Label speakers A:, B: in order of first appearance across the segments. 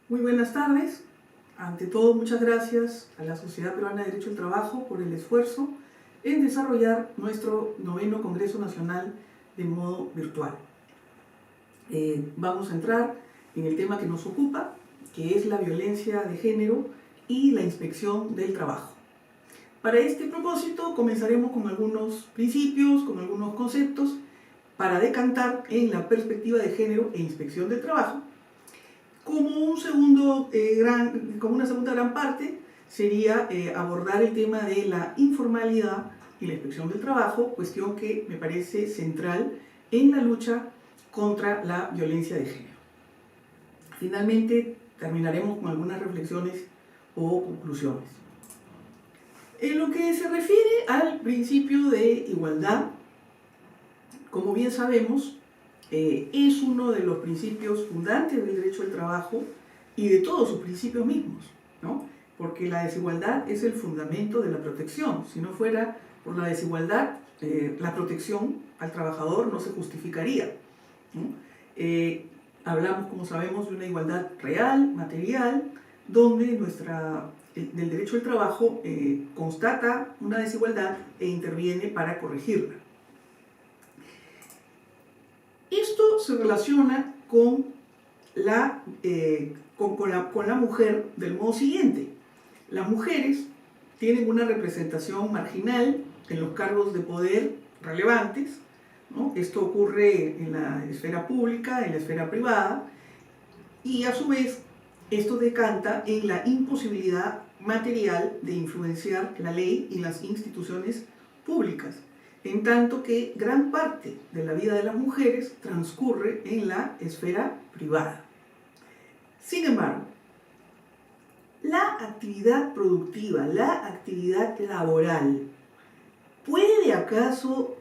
A: Muy buenas tardes. Ante todo, muchas gracias a la Sociedad Peruana de Derecho del Trabajo por el esfuerzo en desarrollar nuestro 9º Congreso Nacional de modo virtual. Vamos a entrar en el tema que nos ocupa, que es la violencia de género y la inspección del trabajo. Para este propósito comenzaremos con algunos principios, con algunos conceptos, para decantar en la perspectiva de género e inspección del trabajo. Como una segunda gran parte sería abordar el tema de la informalidad y la inspección del trabajo, cuestión que me parece central en la lucha contra la violencia de género. Finalmente terminaremos con algunas reflexiones o conclusiones. En lo que se refiere al principio de igualdad, como bien sabemos, es uno de los principios fundantes del derecho al trabajo y de todos sus principios mismos, ¿no? Porque la desigualdad es el fundamento de la protección. Si no fuera por la desigualdad, la protección al trabajador no se justificaría, ¿no? Hablamos, como sabemos, de una igualdad real, material, donde del derecho al trabajo constata una desigualdad e interviene para corregirla. Esto se relaciona con la mujer del modo siguiente. Las mujeres tienen una representación marginal en los cargos de poder relevantes, ¿no? Esto ocurre en la esfera pública, en la esfera privada, y a su vez esto decanta en la imposibilidad material de influenciar la ley y las instituciones públicas, en tanto que gran parte de la vida de las mujeres transcurre en la esfera privada. Sin embargo, la actividad productiva, la actividad laboral, ¿puede acaso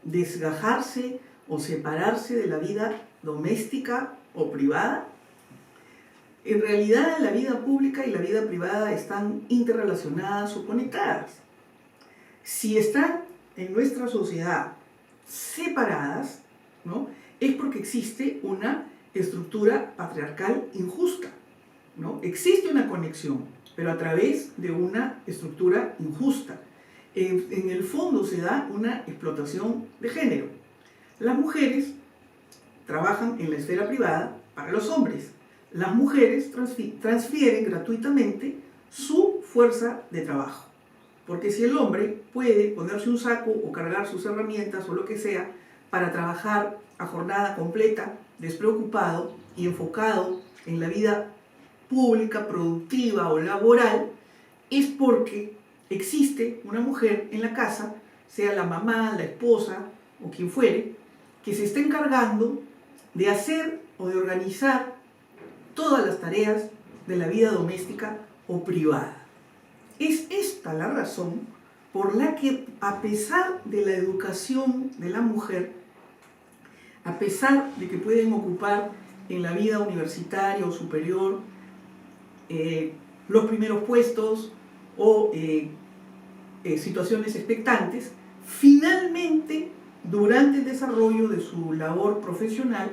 A: desgajarse o separarse de la vida doméstica o privada? En realidad, la vida pública y la vida privada están interrelacionadas o conectadas. Si están en nuestra sociedad separadas, ¿no?, es porque existe una estructura patriarcal injusta, ¿no? Existe una conexión, pero a través de una estructura injusta. En el fondo se da una explotación de género. Las mujeres trabajan en la esfera privada para los hombres. Las mujeres transfieren gratuitamente su fuerza de trabajo. Porque si el hombre puede ponerse un saco o cargar sus herramientas o lo que sea para trabajar a jornada completa, despreocupado y enfocado en la vida pública, productiva o laboral, es porque existe una mujer en la casa, sea la mamá, la esposa o quien fuere, que se está encargando de hacer o de organizar todas las tareas de la vida doméstica o privada. Es esta la razón por la que, a pesar de la educación de la mujer, a pesar de que pueden ocupar en la vida universitaria o superior los primeros puestos o situaciones expectantes, finalmente, durante el desarrollo de su labor profesional,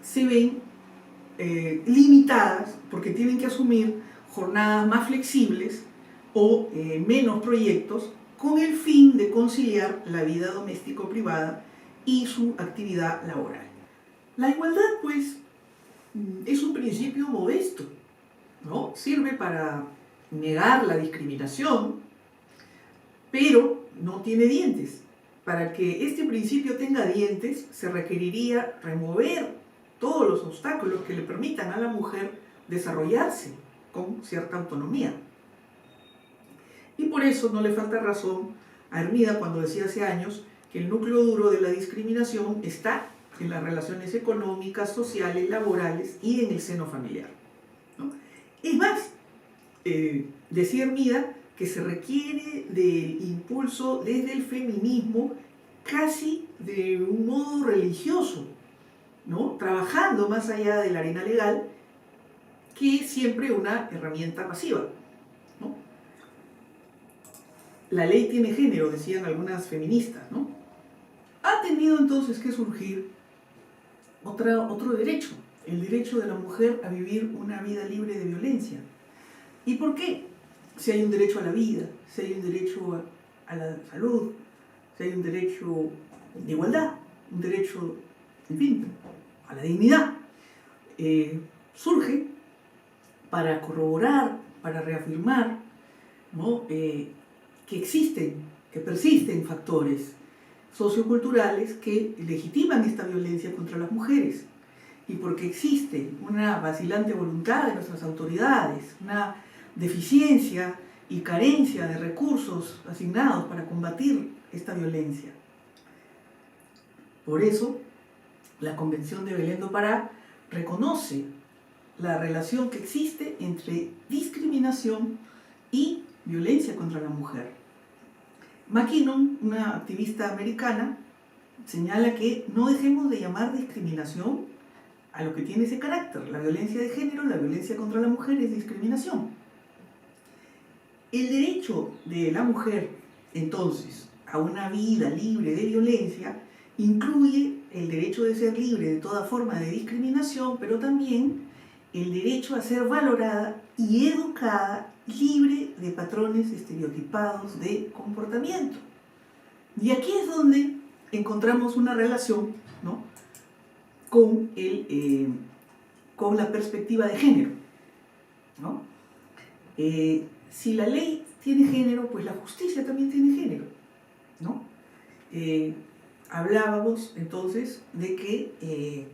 A: se ven limitadas porque tienen que asumir jornadas más flexibles o menos proyectos con el fin de conciliar la vida doméstico-privada y su actividad laboral. La igualdad, pues, es un principio modesto, ¿no? Sirve para negar la discriminación, pero no tiene dientes. Para que este principio tenga dientes, se requeriría remover todos los obstáculos que le permitan a la mujer desarrollarse con cierta autonomía. Y por eso no le falta razón a Hermida cuando decía hace años que el núcleo duro de la discriminación está en las relaciones económicas, sociales, laborales y en el seno familiar, ¿no? Es más, decía Hermida que se requiere del impulso desde el feminismo casi de un modo religioso, ¿no?, trabajando más allá de la arena legal, que es siempre una herramienta pasiva, ¿no? La ley tiene género, decían algunas feministas, ¿no? Ha tenido entonces que surgir otro derecho, el derecho de la mujer a vivir una vida libre de violencia. ¿Y por qué? Si hay un derecho a la vida, si hay un derecho a la salud, si hay un derecho de igualdad, un derecho, en fin, a la dignidad, surge para corroborar, para reafirmar, ¿no? Que existen, que persisten factores socioculturales que legitiman esta violencia contra las mujeres, y porque existe una vacilante voluntad de nuestras autoridades, una deficiencia y carencia de recursos asignados para combatir esta violencia. Por eso, la Convención de Belém do Pará reconoce la relación que existe entre discriminación y violencia contra la mujer. McKinnon, una activista americana, señala que no dejemos de llamar discriminación a lo que tiene ese carácter. La violencia de género, la violencia contra la mujer es discriminación. El derecho de la mujer, entonces, a una vida libre de violencia incluye el derecho de ser libre de toda forma de discriminación, pero también el derecho a ser valorada y educada libre de patrones estereotipados de comportamiento. Y aquí es donde encontramos una relación, ¿no?, con la perspectiva de género, ¿no? Si la ley tiene género, pues la justicia también tiene género, ¿no? Hablábamos entonces de que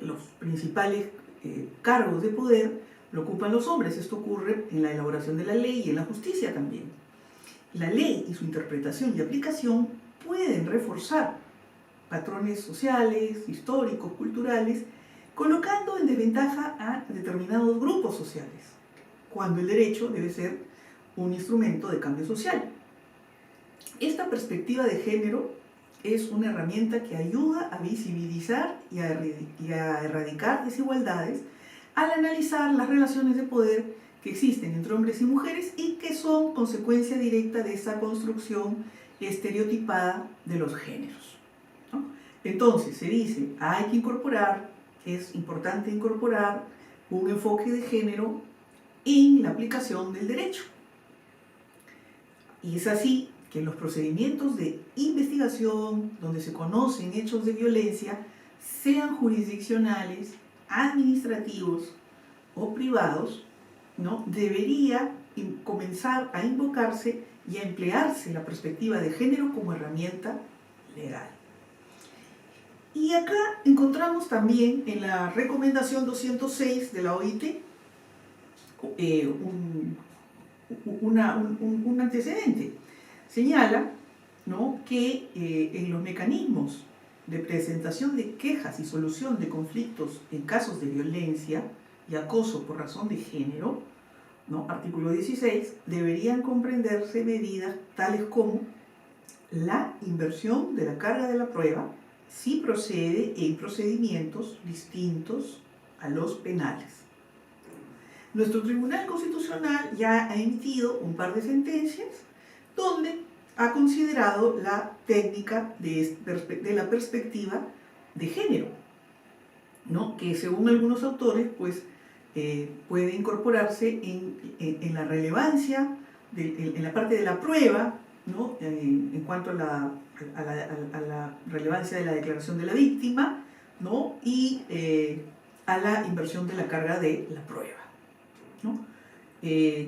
A: los principales cargos de poder lo ocupan los hombres. Esto ocurre en la elaboración de la ley y en la justicia también. La ley y su interpretación y aplicación pueden reforzar patrones sociales, históricos, culturales, colocando en desventaja a determinados grupos sociales, cuando el derecho debe ser un instrumento de cambio social. Esta perspectiva de género es una herramienta que ayuda a visibilizar y a erradicar desigualdades al analizar las relaciones de poder que existen entre hombres y mujeres y que son consecuencia directa de esa construcción estereotipada de los géneros, ¿no? Entonces se dice, hay que incorporar, es importante incorporar un enfoque de género en la aplicación del derecho. Y es así que los procedimientos de investigación donde se conocen hechos de violencia, sean jurisdiccionales, administrativos o privados, ¿no?, debería comenzar a invocarse y a emplearse la perspectiva de género como herramienta legal. Y acá encontramos también en la recomendación 206 de la OIT un antecedente. Señala, ¿no?, que en los mecanismos de presentación de quejas y solución de conflictos en casos de violencia y acoso por razón de género, ¿no?, artículo 16, deberían comprenderse medidas tales como la inversión de la carga de la prueba si procede en procedimientos distintos a los penales. Nuestro Tribunal Constitucional ya ha emitido un par de sentencias donde ha considerado la técnica de la perspectiva de género, ¿no?, que según algunos autores pues, puede incorporarse en la relevancia, en la parte de la prueba, ¿no?, en cuanto a la relevancia de la declaración de la víctima, ¿no?, y a la inversión de la carga de la prueba, ¿no?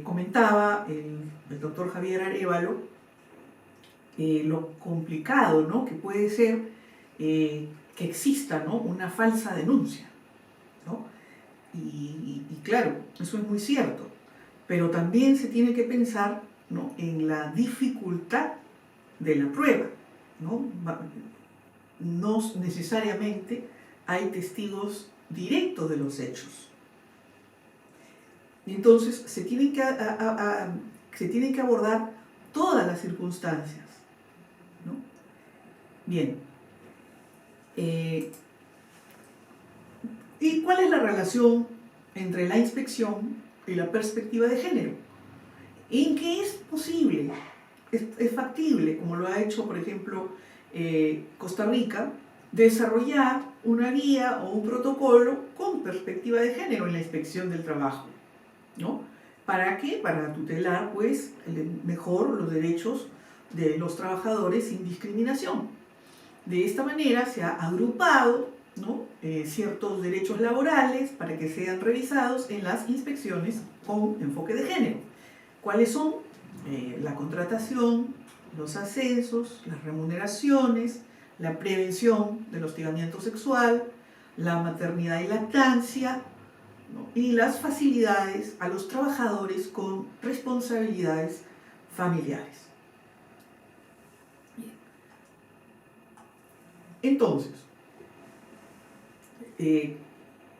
A: Comentaba el doctor Javier Arévalo lo complicado, ¿no?, que puede ser que exista, ¿no?, una falsa denuncia, ¿no? Y claro, eso es muy cierto, pero también se tiene que pensar, ¿no?, en la dificultad de la prueba, ¿no? No necesariamente hay testigos directos de los hechos. Entonces se tienen que abordar todas las circunstancias, ¿no? Bien. ¿Y cuál es la relación entre la inspección y la perspectiva de género? En que es posible, es factible, como lo ha hecho, por ejemplo, Costa Rica, desarrollar una guía o un protocolo con perspectiva de género en la inspección del trabajo, ¿no? ¿Para qué? Para tutelar, pues, mejor los derechos de los trabajadores sin discriminación. De esta manera se ha agrupado, ¿no?, ciertos derechos laborales para que sean revisados en las inspecciones con enfoque de género. ¿Cuáles son? La contratación, los ascensos, las remuneraciones, la prevención del hostigamiento sexual, la maternidad y lactancia, ¿no?, y las facilidades a los trabajadores con responsabilidades familiares. Entonces,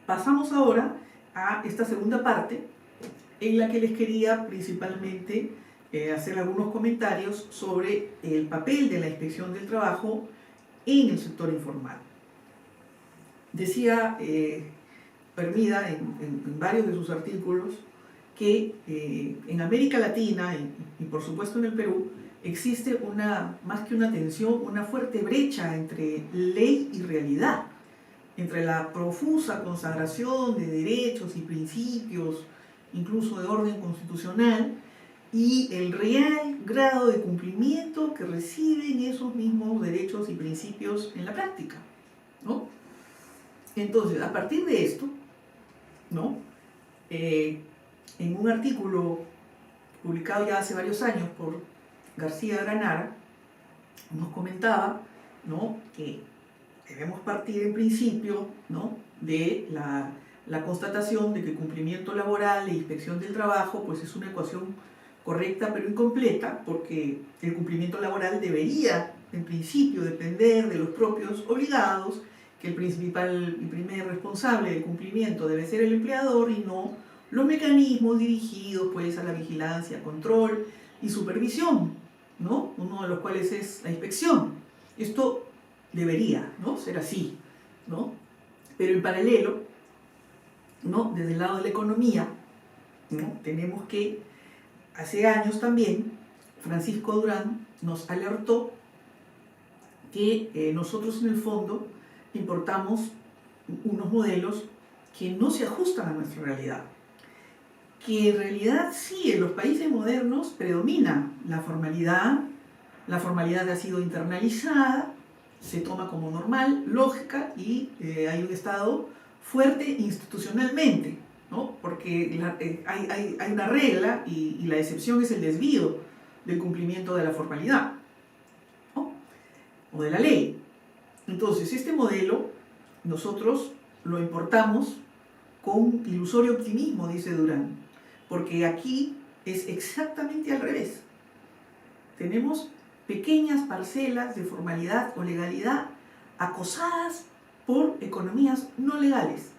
A: pasamos ahora a esta segunda parte en la que les quería principalmente hacer algunos comentarios sobre el papel de la inspección del trabajo en el sector informal. Decía Hermida en varios de sus artículos que en América Latina y por supuesto en el Perú existe más que una tensión, una fuerte brecha entre ley y realidad, entre la profusa consagración de derechos y principios, incluso de orden constitucional, y el real grado de cumplimiento que reciben esos mismos derechos y principios en la práctica, ¿no? Entonces, a partir de esto, ¿no?, en un artículo publicado ya hace varios años por García Granara, nos comentaba, ¿no?, que debemos partir en principio, ¿no?, de la constatación de que cumplimiento laboral e inspección del trabajo pues es una ecuación correcta pero incompleta, porque el cumplimiento laboral debería en principio depender de los propios obligados, que el primer responsable del cumplimiento debe ser el empleador y no los mecanismos dirigidos pues a la vigilancia, control y supervisión, ¿no?, uno de los cuales es la inspección. Esto debería, ¿no?, ser así, ¿no? Pero en paralelo, ¿no?, desde el lado de la economía, ¿no?, tenemos que hace años también Francisco Durán nos alertó que nosotros en el fondo importamos unos modelos que no se ajustan a nuestra realidad, que en realidad sí, en los países modernos predomina la formalidad ha sido internalizada, se toma como normal, lógica, y hay un Estado fuerte institucionalmente, ¿no?, porque hay una regla y la excepción es el desvío del cumplimiento de la formalidad, ¿no?, o de la ley. Entonces, este modelo nosotros lo importamos con ilusorio optimismo, dice Durán, porque aquí es exactamente al revés. Tenemos pequeñas parcelas de formalidad o legalidad acosadas por economías no legales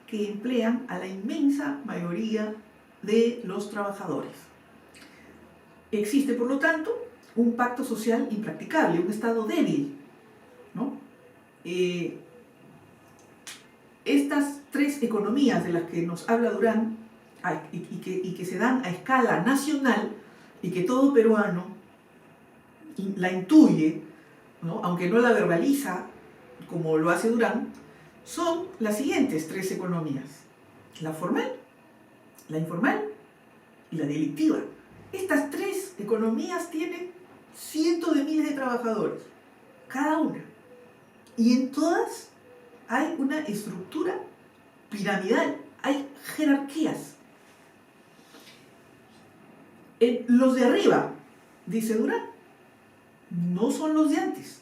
A: que emplean a la inmensa mayoría de los trabajadores. Existe, por lo tanto, un pacto social impracticable, un Estado débil, ¿no? Estas tres economías de las que nos habla Durán y que se dan a escala nacional y que todo peruano la intuye, ¿no?, aunque no la verbaliza como lo hace Durán, son las siguientes tres economías: la formal, la informal y la delictiva. Estas tres economías tienen cientos de miles de trabajadores, cada una, y en todas hay una estructura piramidal, hay jerarquías. Los de arriba, dice Durán, no son los de antes,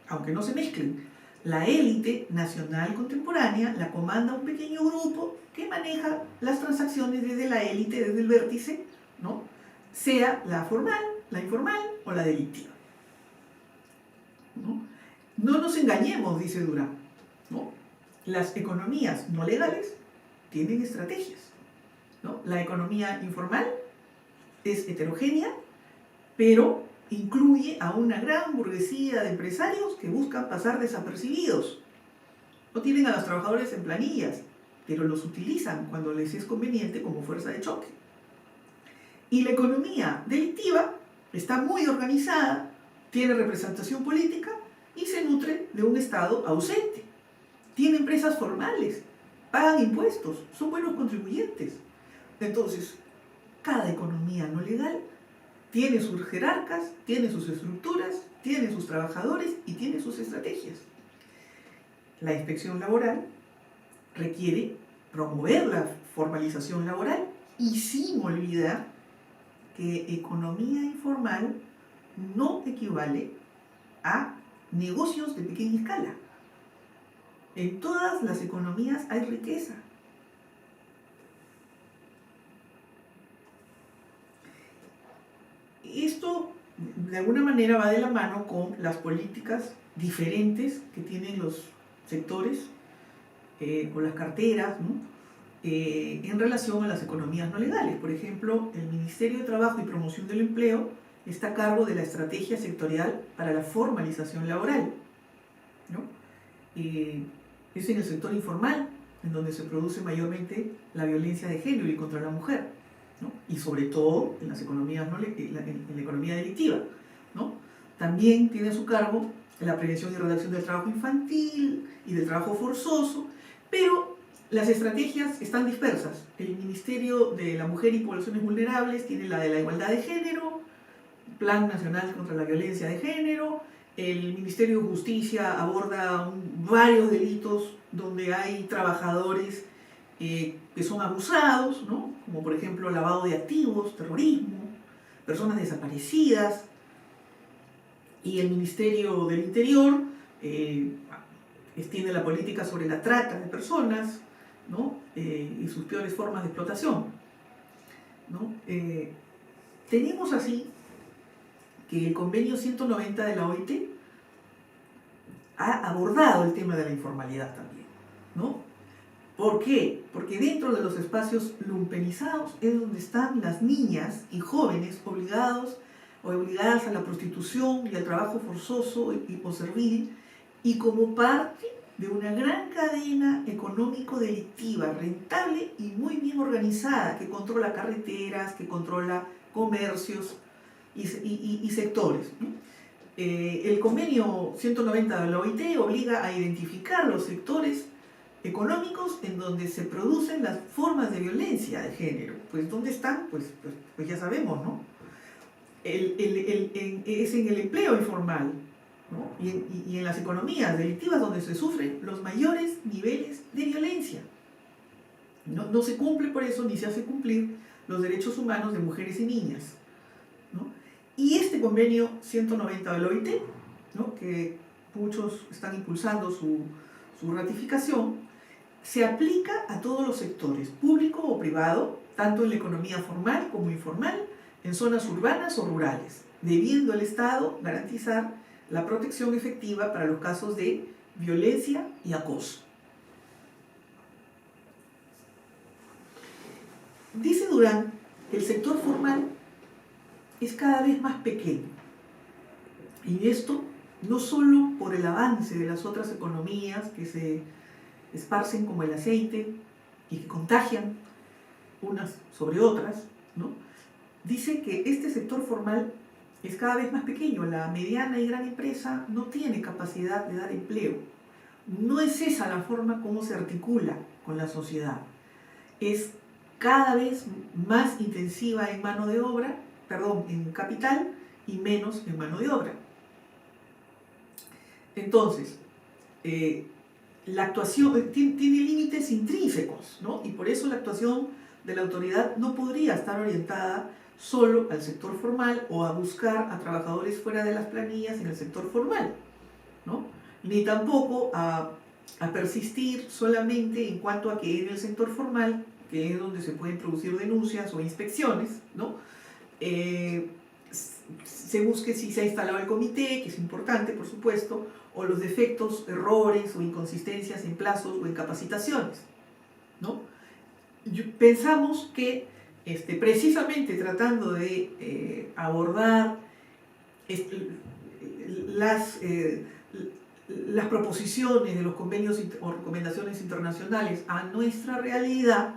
A: aunque no se mezclen. La élite nacional contemporánea la comanda un pequeño grupo que maneja las transacciones desde la élite, desde el vértice, ¿no?, sea la formal, la informal o la delictiva, ¿no? No nos engañemos, dice Durán, ¿no? Las economías no legales tienen estrategias, ¿no? La economía informal es heterogénea, pero incluye a una gran burguesía de empresarios que buscan pasar desapercibidos. No tienen a los trabajadores en planillas, pero los utilizan cuando les es conveniente como fuerza de choque. Y la economía delictiva está muy organizada, tiene representación política, y se nutre de un Estado ausente. Tiene empresas formales, pagan impuestos, son buenos contribuyentes. Entonces, cada economía no legal tiene sus jerarcas, tiene sus estructuras, tiene sus trabajadores y tiene sus estrategias. La inspección laboral requiere promover la formalización laboral y sin olvidar que economía informal no equivale a negocios de pequeña escala. En todas las economías hay riqueza. Esto de alguna manera va de la mano con las políticas diferentes que tienen los sectores o las carteras, ¿no? En relación a las economías no legales. Por ejemplo, el Ministerio de Trabajo y Promoción del Empleo está a cargo de la estrategia sectorial para la formalización laboral, ¿no? Es en el sector informal en donde se produce mayormente la violencia de género y contra la mujer, ¿no? Y sobre todo en las economías en la economía delictiva, ¿no? También tiene a su cargo la prevención y redacción del trabajo infantil y del trabajo forzoso, pero las estrategias están dispersas. El Ministerio de la Mujer y Poblaciones Vulnerables tiene la de la igualdad de género, Plan Nacional contra la Violencia de Género. El Ministerio de Justicia aborda varios delitos donde hay trabajadores que son abusados, ¿no? Como por ejemplo lavado de activos, terrorismo, personas desaparecidas. Y el Ministerio del Interior tiene la política sobre la trata de personas, ¿no? Y sus peores formas de explotación, ¿no? Tenemos así que el convenio 190 de la OIT ha abordado el tema de la informalidad también, ¿no? ¿Por qué? Porque dentro de los espacios lumpenizados es donde están las niñas y jóvenes obligadas a la prostitución y al trabajo forzoso o servil, y como parte de una gran cadena económico-delictiva, rentable y muy bien organizada, que controla carreteras, que controla comercios y sectores, ¿no? El convenio 190 de la OIT obliga a identificar los sectores económicos en donde se producen las formas de violencia de género. Pues ¿dónde están? Pues ya sabemos, ¿no? Es en el empleo informal, ¿no? Y en las economías delictivas donde se sufren los mayores niveles de violencia. No se cumple por eso, ni se hace cumplir los derechos humanos de mujeres y niñas, ¿no? Y este convenio 190 de la OIT, ¿no? Que muchos están impulsando su ratificación, se aplica a todos los sectores, público o privado, tanto en la economía formal como informal, en zonas urbanas o rurales, debiendo el Estado garantizar la protección efectiva para los casos de violencia y acoso. Dice Durán que el sector formal es cada vez más pequeño, y esto no solo por el avance de las otras economías que se esparcen como el aceite y que contagian unas sobre otras, ¿no? Dice que este sector formal es cada vez más pequeño. La mediana y gran empresa no tiene capacidad de dar empleo. No es esa la forma como se articula con la sociedad. Es cada vez más intensiva en mano de obra, en capital, y menos en mano de obra. Entonces, la actuación tiene límites intrínsecos, ¿no? Y por eso la actuación de la autoridad no podría estar orientada solo al sector formal o a buscar a trabajadores fuera de las planillas en el sector formal, ¿no? Ni tampoco a persistir solamente en cuanto a que en el sector formal, que es donde se pueden producir denuncias o inspecciones, ¿no? Se busque si se ha instalado el comité, que es importante, por supuesto, o los defectos, errores o inconsistencias en plazos o en capacitaciones, ¿no? Pensamos que precisamente tratando de abordar las proposiciones de los convenios o recomendaciones internacionales a nuestra realidad,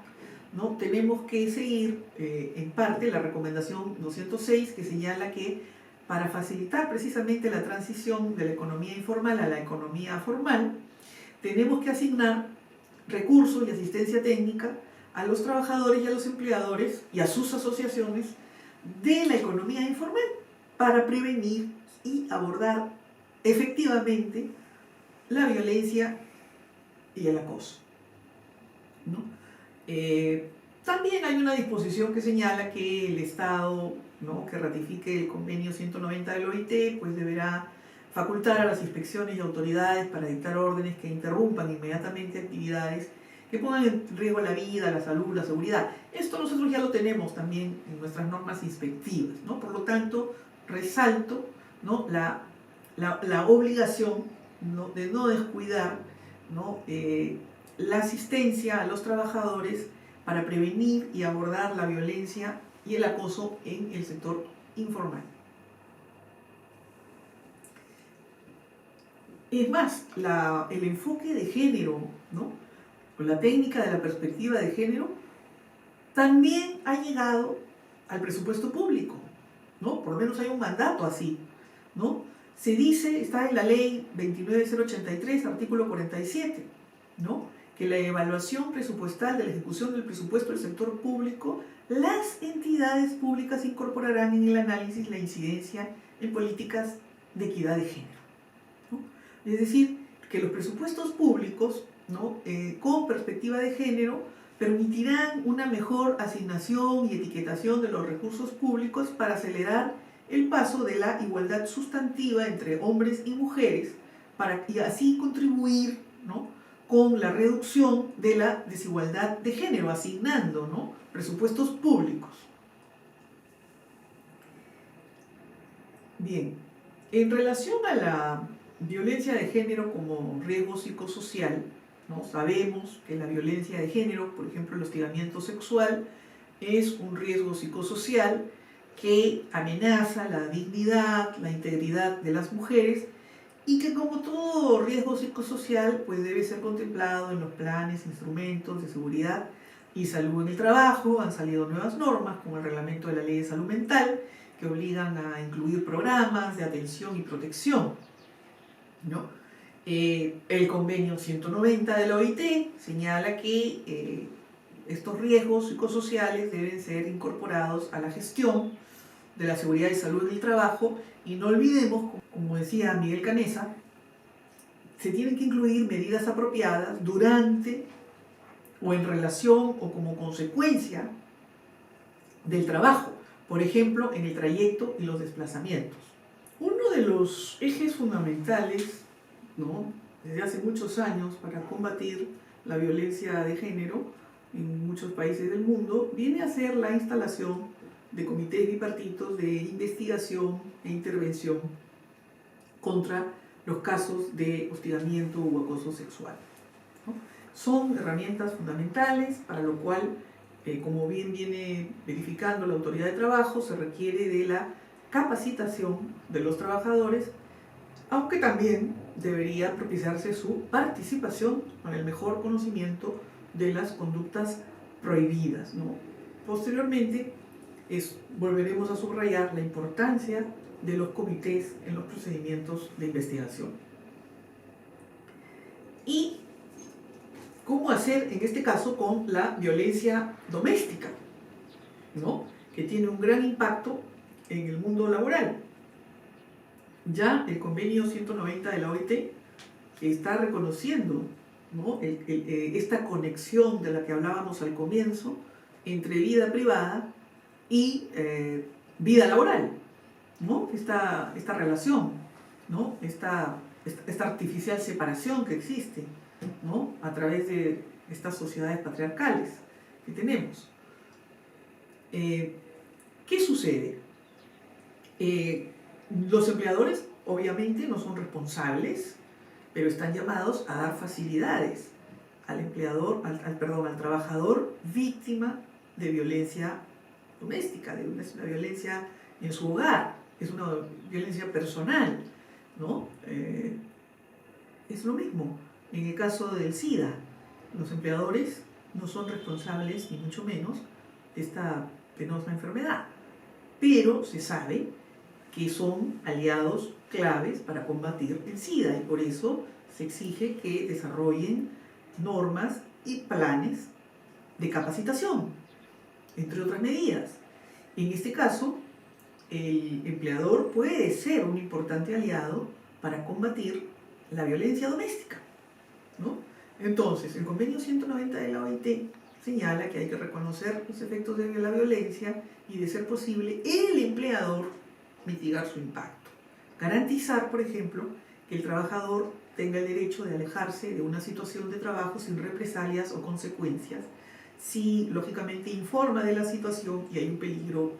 A: ¿no? Tenemos que seguir en parte la recomendación 206, que señala que para facilitar precisamente la transición de la economía informal a la economía formal, tenemos que asignar recursos y asistencia técnica a los trabajadores y a los empleadores y a sus asociaciones de la economía informal para prevenir y abordar efectivamente la violencia y el acoso, ¿no? También hay una disposición que señala que el Estado, ¿no?, que ratifique el convenio 190 del OIT, pues deberá facultar a las inspecciones y autoridades para dictar órdenes que interrumpan inmediatamente actividades que pongan en riesgo la vida, la salud, la seguridad. Esto nosotros ya lo tenemos también en nuestras normas inspectivas, ¿no? Por lo tanto, resalto, ¿no?, la obligación, ¿no?, de no descuidar, ¿no?, la asistencia a los trabajadores para prevenir y abordar la violencia y el acoso en el sector informal. Es más, el enfoque de género, ¿no?, con la técnica de la perspectiva de género, también ha llegado al presupuesto público, ¿no? Por lo menos hay un mandato así, ¿no? Se dice, está en la ley 29083, artículo 47, ¿no?, que la evaluación presupuestal de la ejecución del presupuesto del sector público, las entidades públicas incorporarán en el análisis la incidencia en políticas de equidad de género, ¿no? Es decir, que los presupuestos públicos, ¿no?, con perspectiva de género, permitirán una mejor asignación y etiquetación de los recursos públicos para acelerar el paso de la igualdad sustantiva entre hombres y mujeres y así contribuir, ¿no?, con la reducción de la desigualdad de género, asignando, ¿no?, presupuestos públicos. Bien, en relación a la violencia de género como riesgo psicosocial, ¿no?, sabemos que la violencia de género, por ejemplo el hostigamiento sexual, es un riesgo psicosocial que amenaza la dignidad, la integridad de las mujeres y que, como todo riesgo psicosocial, pues debe ser contemplado en los planes, instrumentos de seguridad y salud en el trabajo. Han salido nuevas normas, como el reglamento de la Ley de Salud Mental, que obligan a incluir programas de atención y protección, ¿no? El convenio 190 de la OIT señala que estos riesgos psicosociales deben ser incorporados a la gestión de la seguridad y salud en el trabajo, y no olvidemos, como decía Miguel Canessa, se tienen que incluir medidas apropiadas durante o en relación o como consecuencia del trabajo, por ejemplo, en el trayecto y los desplazamientos. Uno de los ejes fundamentales, ¿no?, desde hace muchos años para combatir la violencia de género en muchos países del mundo viene a ser la instalación de comités bipartitos de investigación e intervención contra los casos de hostigamiento u acoso sexual, ¿no? Son herramientas fundamentales, para lo cual, como bien viene verificando la autoridad de trabajo, se requiere de la capacitación de los trabajadores, aunque también debería propiciarse su participación con el mejor conocimiento de las conductas prohibidas, ¿no? Posteriormente, volveremos a subrayar la importancia de los comités en los procedimientos de investigación. ¿Y cómo hacer en este caso con la violencia doméstica, ¿no?, que tiene un gran impacto en el mundo laboral? Ya el convenio 190 de la OIT está reconociendo, ¿no?, esta conexión de la que hablábamos al comienzo entre vida privada y vida laboral, ¿no? Esta relación, ¿no?, esta artificial separación que existe, ¿no?, a través de estas sociedades patriarcales que tenemos. ¿Qué sucede? Los empleadores obviamente no son responsables, pero están llamados a dar facilidades al empleador, al trabajador víctima de violencia doméstica, de una violencia en su hogar, es una violencia personal, ¿no? Es lo mismo en el caso del SIDA. Los empleadores no son responsables, ni mucho menos, de esta penosa enfermedad, pero se sabe que son aliados claves para combatir el SIDA, y por eso se exige que desarrollen normas y planes de capacitación, entre otras medidas. En este caso, el empleador puede ser un importante aliado para combatir la violencia doméstica, ¿no? Entonces, el convenio 190 de la OIT señala que hay que reconocer los efectos de la violencia y, de ser posible, el empleador mitigar su impacto. Garantizar, por ejemplo, que el trabajador tenga el derecho de alejarse de una situación de trabajo sin represalias o consecuencias, si lógicamente informa de la situación y hay un peligro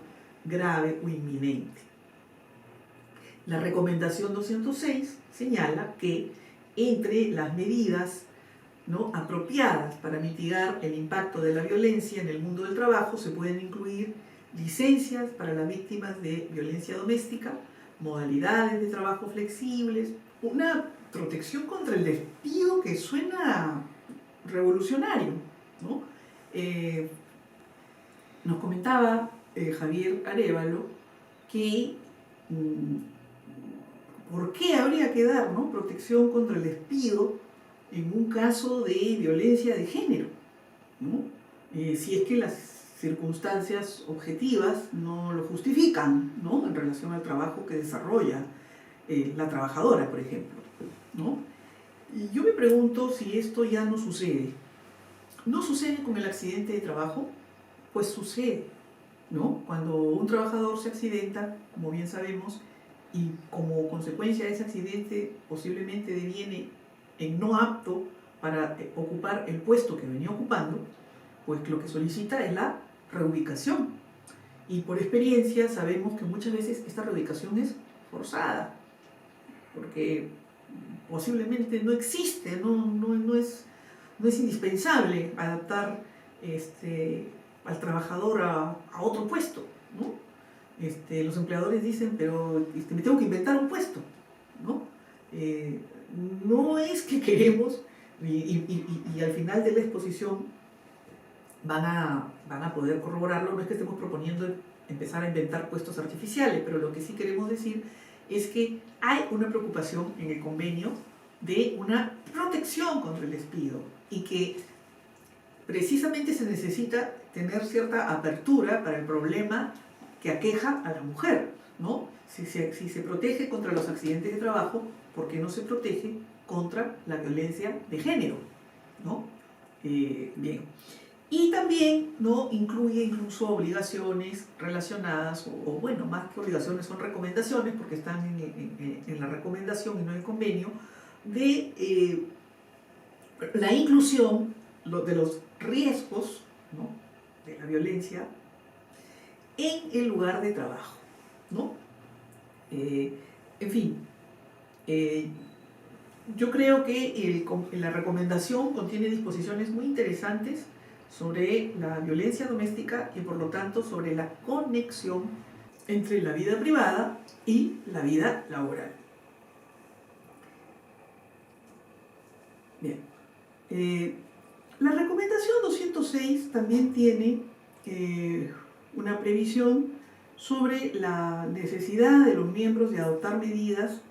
A: grave o inminente. La recomendación 206 señala que entre las medidas, ¿no?, apropiadas para mitigar el impacto de la violencia en el mundo del trabajo se pueden incluir licencias para las víctimas de violencia doméstica, modalidades de trabajo flexibles, una protección contra el despido que suena revolucionario, ¿no? Nos comentaba Javier Arévalo que ¿por qué habría que dar, ¿no?, protección contra el despido en un caso de violencia de género, ¿no? Si es que las circunstancias objetivas no lo justifican, ¿no?, en relación al trabajo que desarrolla la trabajadora, por ejemplo, ¿no? Y yo me pregunto si esto ya no sucede. ¿No sucede con el accidente de trabajo? Pues sucede, ¿no? Cuando un trabajador se accidenta, como bien sabemos, y como consecuencia de ese accidente posiblemente deviene en no apto para ocupar el puesto que venía ocupando, pues lo que solicita es la reubicación. Y por experiencia sabemos que muchas veces esta reubicación es forzada, porque posiblemente no existe, no es indispensable adaptar al trabajador a otro puesto, ¿no? Los empleadores dicen, pero me tengo que inventar un puesto, ¿no? No es que queremos, y al final de la exposición van a poder corroborarlo, no es que estemos proponiendo empezar a inventar puestos artificiales, pero lo que sí queremos decir es que hay una preocupación en el convenio de una protección contra el despido, y que precisamente se necesita tener cierta apertura para el problema que aqueja a la mujer, ¿no? Si se protege contra los accidentes de trabajo, ¿por qué no se protege contra la violencia de género, ¿no? Bien. Y también, ¿no?, incluye incluso obligaciones relacionadas, o bueno, más que obligaciones son recomendaciones, porque están en la recomendación y no en el convenio, de la inclusión de los riesgos, ¿no?, de la violencia en el lugar de trabajo, ¿no? En fin, yo creo que la recomendación contiene disposiciones muy interesantes sobre la violencia doméstica y, por lo tanto, sobre la conexión entre la vida privada y la vida laboral. Bien. La recomendación 206 también tiene una previsión sobre la necesidad de los miembros de adoptar medidas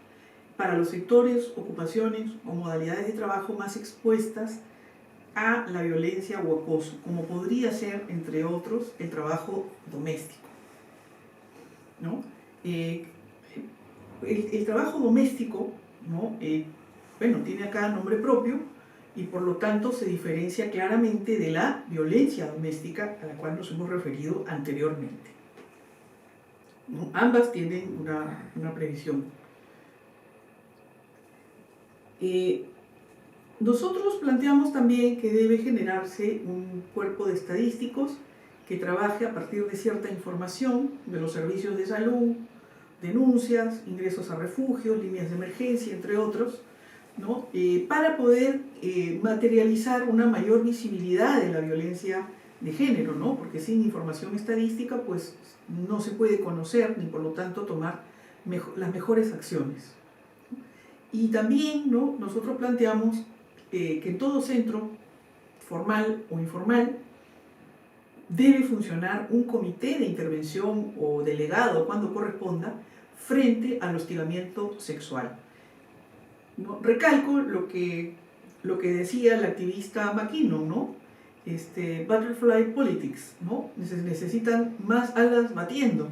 A: para los sectores, ocupaciones o modalidades de trabajo más expuestas a la violencia o acoso, como podría ser, entre otros, el trabajo doméstico, ¿no? El trabajo doméstico, ¿no?, bueno, tiene acá nombre propio y por lo tanto se diferencia claramente de la violencia doméstica a la cual nos hemos referido anteriormente, ¿no? Ambas tienen una previsión. Nosotros planteamos también que debe generarse un cuerpo de estadísticos que trabaje a partir de cierta información de los servicios de salud, denuncias, ingresos a refugios, líneas de emergencia, entre otros, ¿no?, para poder materializar una mayor visibilidad de la violencia de género, ¿no?, porque sin información estadística pues no se puede conocer ni por lo tanto tomar las mejores acciones. Y también, ¿no?, nosotros planteamos que en todo centro, formal o informal, debe funcionar un comité de intervención o delegado, cuando corresponda, frente al hostigamiento sexual. ¿No? Recalco lo que decía la activista McKinnon, ¿no? Butterfly politics, ¿no? Necesitan más alas batiendo,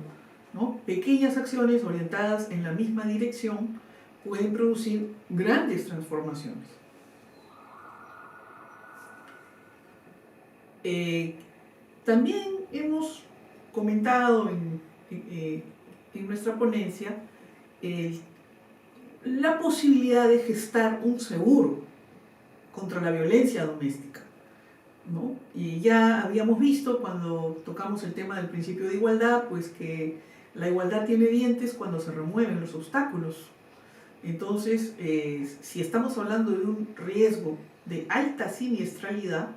A: ¿no? Pequeñas acciones orientadas en la misma dirección pueden producir grandes transformaciones. También hemos comentado en nuestra ponencia la posibilidad de gestar un seguro contra la violencia doméstica, ¿no? Y ya habíamos visto cuando tocamos el tema del principio de igualdad, pues que la igualdad tiene dientes cuando se remueven los obstáculos. Entonces, si estamos hablando de un riesgo de alta siniestralidad,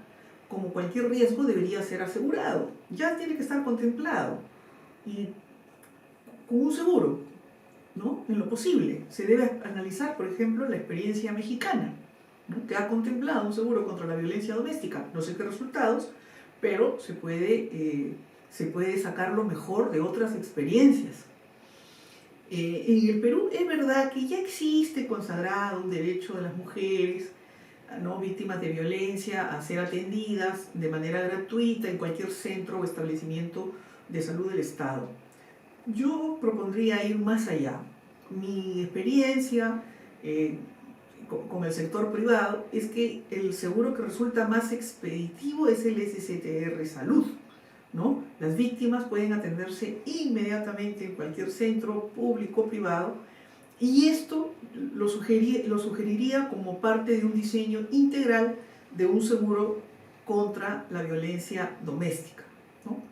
A: como cualquier riesgo debería ser asegurado, ya tiene que estar contemplado y con un seguro, ¿no? En lo posible. Se debe analizar, por ejemplo, la experiencia mexicana, ¿no? Que ha contemplado un seguro contra la violencia doméstica. No sé qué resultados, pero se puede sacar lo mejor de otras experiencias. En el Perú es verdad que ya existe consagrado un derecho de las mujeres, ¿no?, víctimas de violencia, a ser atendidas de manera gratuita en cualquier centro o establecimiento de salud del Estado. Yo propondría ir más allá. Mi experiencia con el sector privado es que el seguro que resulta más expeditivo es el SSTR Salud, ¿no? Las víctimas pueden atenderse inmediatamente en cualquier centro público o privado, y esto lo sugeriría como parte de un diseño integral de un seguro contra la violencia doméstica, ¿no?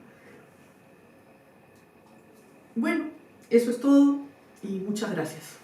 A: Bueno, eso es todo y muchas gracias.